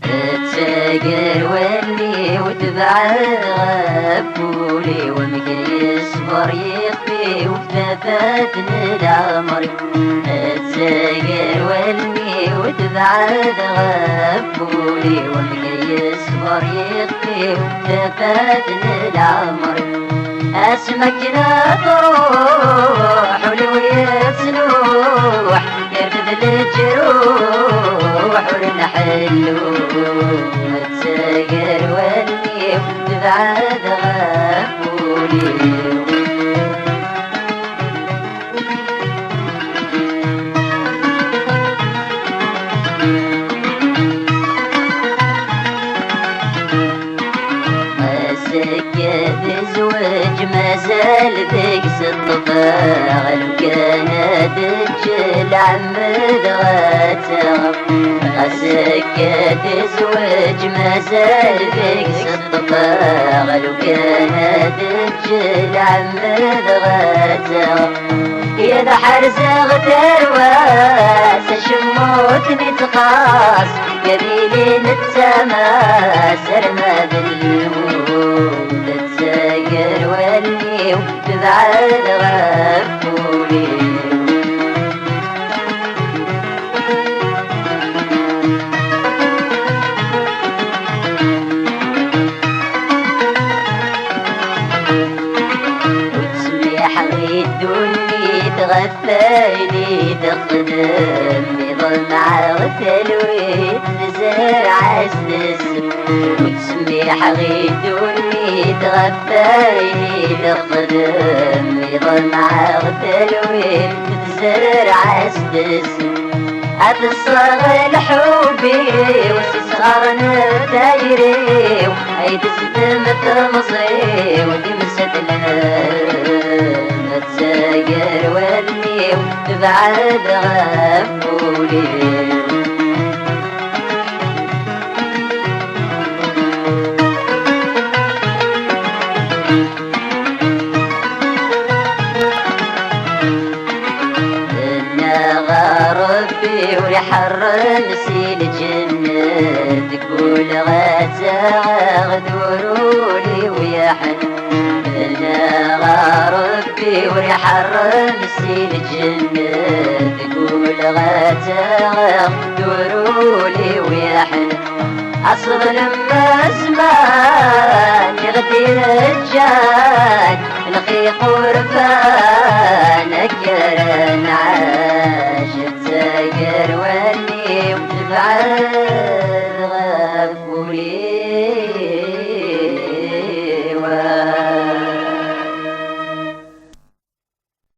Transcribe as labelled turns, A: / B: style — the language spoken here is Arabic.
A: تساقر واللي وتبعد غفولي ومكن يصبر يخفي وكتفات العمر. تساقر واللي وتبعد غفولي ومكن يصبر يخفي وكتفات العمر. اسمك لا تروح ولوية سنوح يرفد الجروح ونحلو. تساقر واللي وتبعد غفولي سكت زوج ما زال بيقس الطفاغ لو كانت تجل عمد غاتغ. سكت زوج ما زال بيقس الطفاغ لو كانت تجل عمد غاتغ. يا بحر زغت رواس شموت نتقاس قبيلي نتماس رمى بالموت. تساقر واللي وتبعد غفولي وتسمح غيدوني تغفالي تقدم يظل مع غتلوي تزرع السسم. وتسمح غيدوني تغفالي تقدم يظل مع غتلوي تزرع السسم. أتصغر الحوبي وتصغر نتايري وهيد صدمة مصري ودي مستلم. تساقر واللي وتبعد غفولي ربي وريحرم سيل الجنة تقول غاتاغ دورولي ويحن. انا ربي وريحرم سيل الجنة تقول غاتاغ دورولي ويحن. أصل لما زمان يغدي الجان لقي قربان كرن عاش. تساقر واللي وتبعد